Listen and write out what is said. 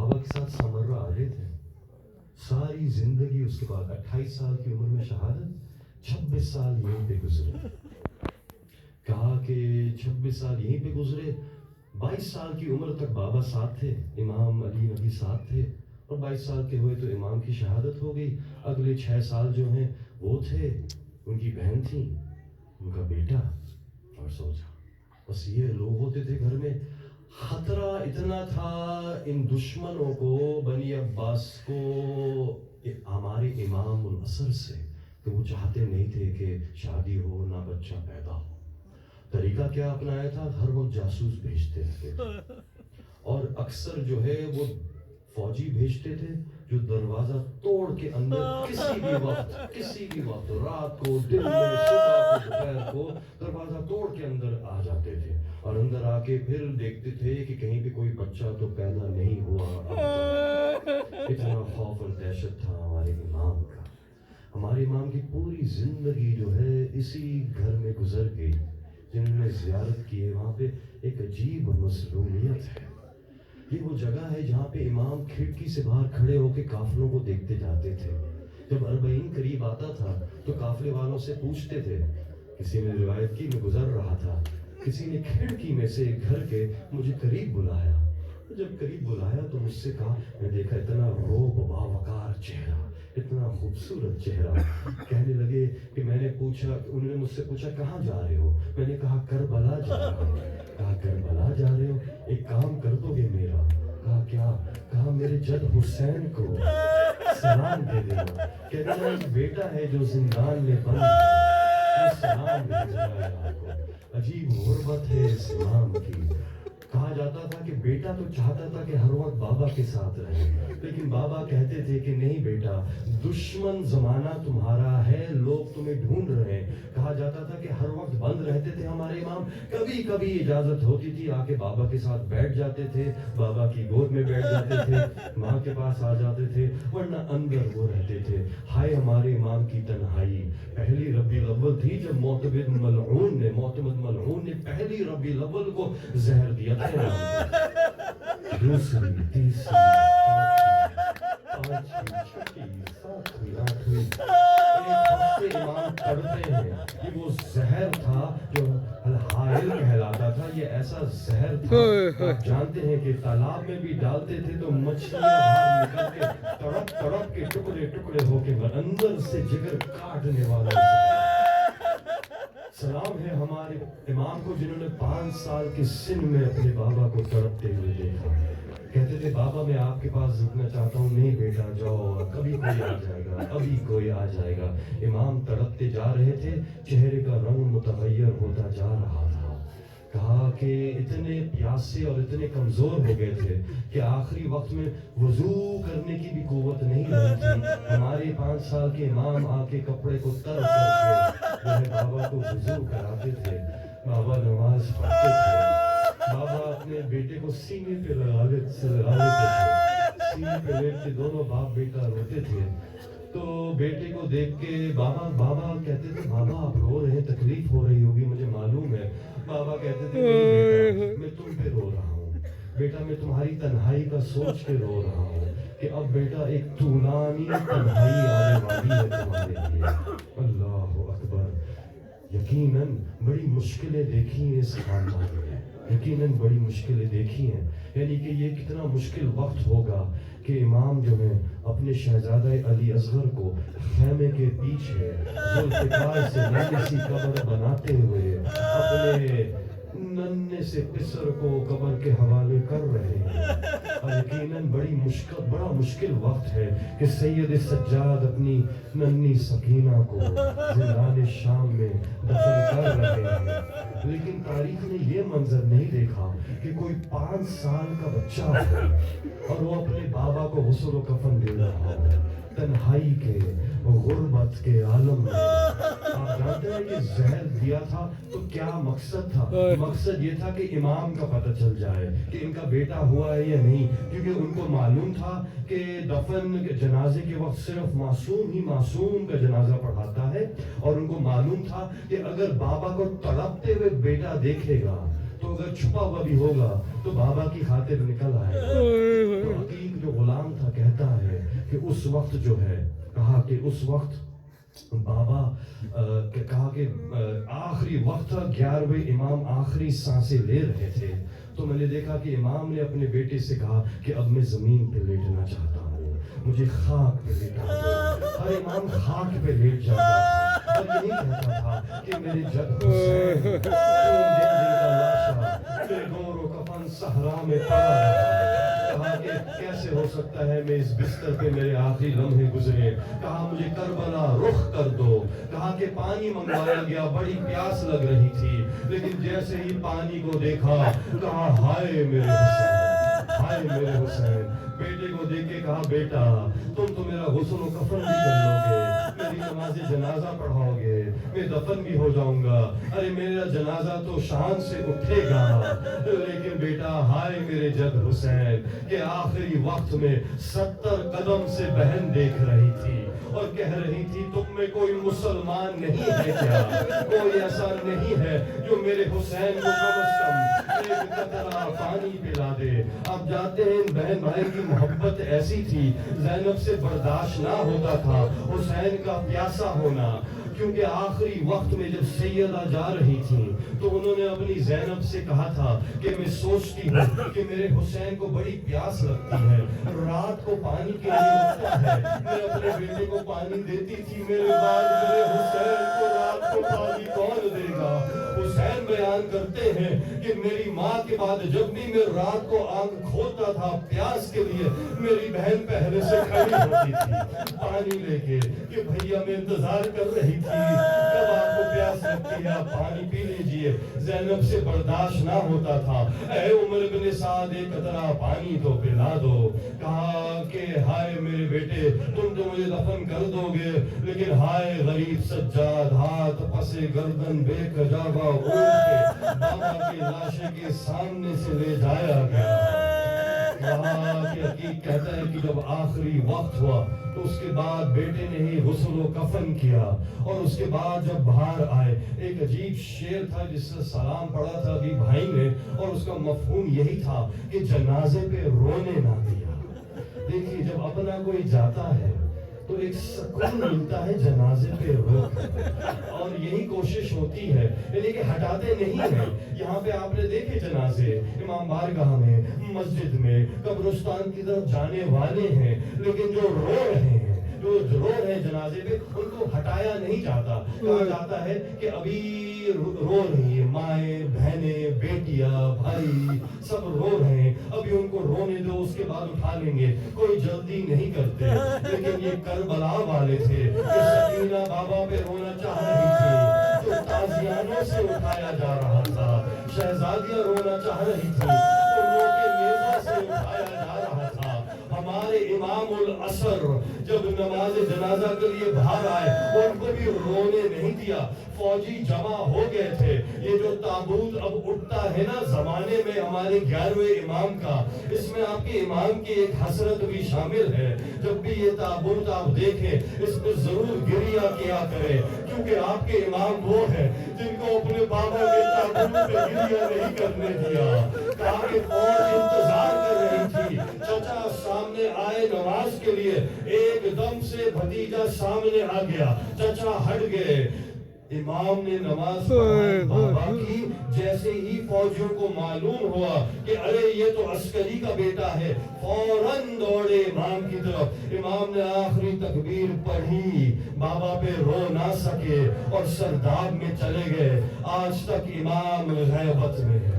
बाबा के साथ समर्रा आ गए थे। सारी जिंदगी उसके बाद 28 साल की उम्र में शहादत, 26 साल यहीं पे गुजरे। कहा कि 26 साल यहीं पे गुजरे, 22 साल की उम्र तक बाबा साथ थे, इमाम अली नबी साथ थे, और 22 साल के हुए तो इमाम की शहादत हो गई। अगले 6 साल जो हैं वो थे, उनकी बहन थी, उनका बेटा, और सोचा बस ये लोग होते थे घर में। खतरा इतना था इन दुश्मनों को, बनी अब्बास को, हमारे इमाम उल असर से, कि वो चाहते नहीं थे कि शादी हो ना बच्चा पैदा हो। तरीका क्या अपनाया था, हर वक्त जासूस भेजते रहते, और अक्सर जो है वो फौजी भेजते थे जो दरवाजा तोड़ के अंदर किसी भी वक्त रात को, दिन में, सुबह को, दोपहर को दरवाजा तोड़ के अंदर आ जाते थे, और अंदर आके फिर देखते थे कि कहीं पे कोई बच्चा तो पैदा नहीं हुआ। इतना खौफ और दहशत था हमारे इमाम का। हमारे इमाम की पूरी जिंदगी जो है इसी घर में गुजर गई। जिन्होंने ज़ियारत की है वहाँ पे एक अजीब मसलूमियत है। ये वो जगह है जहाँ पे इमाम खिड़की से बाहर खड़े होकर काफिलों को देखते जाते थे। जब अरबईन करीब आता था तो काफिले वालों से पूछते थे, किसी ने रिवायत की मैं गुजर रहा था, किसी ने खिड़की में से घर के मुझे करीब बुलाया, जब करीब बुलाया तो मुझसे कहा, मैं देखा इतना रोब बावकार चेहरा, इतना खूबसूरत चेहरा। कहने लगे कि मैंने पूछा, उन्होंने मुझसे पूछा कहाँ जा रहे हो, मैंने कहा करबला जा रहा हूँ। कहा करबला जा रहे हो, एक काम कर दोगे मेरा? कहा क्या? कहा मेरे जद हुसैन को सलाम दे देना। कहने लगा बेटा है जो जिंदान में बंद है, वो सलाम भेज रहा है आपको। अजीब गुर्बत है इस इमाम की। कहा जाता था कि बेटा तो चाहता था कि हर वक्त बाबा के साथ रहे, लेकिन बाबा कहते थे कि नहीं बेटा, दुश्मन जमाना तुम्हारा है, लोग तुम्हें ढूंढ रहे हैं। कहा जाता था कि हर वक्त बंद रहते थे हमारे इमाम, कभी कभी इजाजत होती थी आके बाबा के साथ बैठ जाते थे, बाबा की गोद में बैठ जाते थे, माँ के पास आ जाते थे, वरना अंदर वो रहते थे। हाय हमारे इमाम की तन्हाई। पहली रबीउल अव्वल थी जब मोतमिद मलऊन ने पहली रबीउल अव्वल को जहर दिया था। दूसरी, तीसरी, पांचवी, छठी, सातवीं, आठवीं, इमाम पढ़ते हैं। ये वो जहर था जो हायल कहलाता था। ये ऐसा जहर था, आप जानते हैं कि तालाब में भी डालते थे तो मछलियां बाहर निकल के तड़प तड़प के टुकड़े टुकड़े होके अंदर से जिगर काटने वाला। सलाम है हमारे इमाम को जिन्होंने 5 साल के सिन में अपने बाबा को तड़पते हुए देखा। कहते थे बाबा मैं आपके पास रुकना चाहता हूँ। नहीं बेटा जाओ, कभी कोई आ जाएगा, अभी कोई आ जाएगा। इमाम तड़पते जा रहे थे, चेहरे का रंग मुतगय्यर होता जा रहा था। कहा कि इतने प्यासे और इतने कमजोर हो गए थे कि आखिरी वक्त में वजू करने की भी कुव्वत नहीं रही थी। हमारे 5 साल के इमाम आके कपड़े को तर करके वह बाबा को वजू कराते थे, बाबा नमाज पढ़ते थे, बाबा अपने बेटे को सीने पे लगा लेते थे, सीने पे लेट के दोनों बाप बेटा रोते थे। तो बेटे को देख के बाबा कहते थे बाबा आप रो रहे हैं, तकलीफ हो रही होगी मुझे मालूम है। बाबा कहते थे नहीं बेटा, मैं तुम पे रो रहा हूँ बेटा, मैं तुम्हारी तन्हाई का सोच के रो रहा हूँ कि अब बेटा एक तूलानी तन्हाई आने वाली है तुम्हारे लिए। अल्लाह अकबर। यकीनन बड़ी मुश्किलें देखी हैं इस खानदान में, यकीनन बड़ी मुश्किलें देखी हैं। यानी कि ये कितना मुश्किल वक्त होगा कि इमाम जो है अपने शहजादा अली असगर को खैमे के पीछे जुल्फ़िकार से नन्ही सी कब्र बनाते हुए अपने नन्हे से पिसर को कब्र के हवाले कर रहे हैं। और यकीनन बड़ा मुश्किल वक्त है कि सैयद सज्जाद अपनी नन्ही सकीना को ज़िंदान शाम में दफन कर रहे हैं। लेकिन तारीख ने ये मंजर नहीं देखा कि कोई 5 साल का बच्चा हो और वो अपने बाबा को गुस्ल कफन दे रहा हो तन्हाई के गुर्बत के आलम में। आप जानते हैं कि जहर दिया था तो क्या मकसद था? मकसद ये था कि इमाम का पता चल जाए कि इनका बेटा हुआ है या नहीं, क्योंकि उनको मालूम था कि दफन के जनाजे के वक्त सिर्फ मासूम ही मासूम का जनाजा पढ़ाता है, और उनको मालूम था कि अगर बाबा को तड़पते हुए बेटा देखेगा तो अगर छुपा हुआ भी होगा तो बाबा की खातिर निकल आएगा। तो کہ اس وقت جو ہے کہا کہ اس وقت بابا کہا کہ آخری وقت تھا، 11ویں امام آخری سانسیں لے رہے تھے، تو میں نے دیکھا کہ امام نے اپنے بیٹے سے کہا کہ اب میں زمین پہ لیٹنا چاہتا ہوں، مجھے خاک پہ لیٹا دو۔ ہر امام خاک پہ لیٹ جاتا تھا اور یہی کہتا تھا کہ میرے جد حسین دن کا لاشا میرے گور و کفن صحرا میں پڑا رہا۔ کہا کہ کیسے ہو سکتا ہے میں اس بستر پہ میرے آخری لمحے گزرے، کہا مجھے کربلا رخ کر دو، کہا کہ پانی منگوایا گیا، بڑی پیاس لگ رہی تھی، لیکن جیسے ہی پانی کو دیکھا کہا ہائے میرے حسین، ہائے میرے حسین۔ بیٹے کو دیکھ کے کہا بیٹا تم تو میرا غسل و کفن بھی کر لو گے، میری نماز جنازہ پڑھاؤ گے، میں دفن بھی ہو جاؤں گا، ارے میرا جنازہ تو شان سے اٹھے گا، لیکن بیٹا ہائے میرے جد حسین کہ آخری وقت میں 70 قدم سے بہن دیکھ رہی تھی اور کہہ رہی تھی تم میں کوئی مسلمان نہیں ہے کیا، کوئی ایسا نہیں ہے جو میرے حسین کو کم از کم ایک قطرہ پانی پلا دے۔ اب جاتے ہیں بہن بھائی کی محبت ایسی تھی، زینب سے برداشت نہ ہوتا تھا حسین کا پیاسا ہونا، کیونکہ آخری وقت میں جب سیدہ جا رہی تھیں تو انہوں نے اپنی زینب سے کہا تھا کہ میں سوچتی ہوں کہ میرے حسین کو بڑی پیاس لگتی ہے، رات کو پانی کے لیے اٹھتا ہے، میں اپنے بیٹے کو پانی دیتی تھی، میرے بعد میرے حسین کو رات کو پانی کون دے گا؟ حسین بیان کرتے ہیں کہ میری ماں کے بعد جب بھی میں رات کو آنکھ کھولتا تھا پیاس کے لیے، میری بہن پہلے سے کھڑی ہوتی تھی پانی لے کے کہ بھیا میں انتظار کر رہی تھی کب آپ کو پیاس لگتی ہے آپ پانی پی لیجئے۔ زینب سے برداشت نہ ہوتا تھا، اے عمر بن سعد ایک قطرہ پانی تو پلا دو۔ کہا کہ ہائے میرے بیٹے تم تو مجھے دفن کر دو گے، لیکن ہائے غریب سجاد ہاتھ پسے گردن بے کجاوا اونٹ کے بابا کی لاشے کے سامنے سے لے جایا گیا۔ وہاں کی حقیق کہتا ہے کہ جب آخری وقت ہوا تو اس کے بعد بیٹے نے ہی غسل و کفن کیا، اور اس کے بعد جب باہر آئے ایک عجیب شعر تھا جس سے سلام پڑھا تھا ابھی بھائی نے، اور اس کا مفہوم یہی تھا کہ جنازے پہ رونے نہ دیا۔ دیکھیے جب اپنا کوئی جاتا ہے تو ایک سکون ملتا ہے جنازے پہ رو، اور یہی کوشش ہوتی ہے، یعنی کہ ہٹاتے نہیں ہیں۔ یہاں پہ آپ نے دیکھے جنازے امام بارگاہ میں، مسجد میں، قبرستان کی طرف جانے والے ہیں، لیکن جو رو رہے ہیں، جو رو رہے ہیں جنازے پہ، ان کو ہٹایا نہیں جاتا۔ کہا جاتا ہے کہ ابھی رو رہی ہیں مائیں بہنیں بیٹیاں بھائی سب رو رہے ہیں، ابھی ان کو رونے دو اس کے بعد اٹھا لیں گے، کوئی جلدی نہیں کرتے۔ لیکن یہ کربلا والے تھے کہ سکینہ بابا پہ رونا چاہ رہی تھی تو تازیانوں سے اٹھایا جا رہا تھا، شہزادیاں رونا چاہ رہی تھی تو لوگ کے نیزہ سے اٹھایا جا رہا تھا۔ ہمارے امام العصر جب نماز جنازہ کے لیے باہر آئے ان کو بھی رونے نہیں دیا، فوجی جمع ہو گئے تھے۔ یہ جو تابوت اب اٹھتا ہے نا زمانے میں ہمارے 11ویں امام کا، اس میں آپ کے امام کی ایک حسرت بھی شامل ہے۔ جب بھی یہ تابوت آپ دیکھیں اس پہ ضرور گریہ کیا کریں، کیونکہ آپ کے امام وہ ہیں جن کو اپنے بابا کے تابوت پہ گریہ نہیں کرنے دیا۔ کہا کہ فوج انتظار کر رہی تھی، چچا سامنے آئے نماز کے لیے، ایک دم سے بھتیجا سامنے آ گیا، چچا ہٹ گئے۔ امام نے نماز پڑھائی بابا کی، جیسے ہی فوجیوں کو معلوم ہوا کہ ارے یہ تو عسکری کا بیٹا ہے، فوراً دوڑے امام کی طرف۔ امام نے آخری تکبیر پڑھی، بابا پہ رو نہ سکے اور سرداب میں چلے گئے۔ آج تک امام غیبت میں ہے۔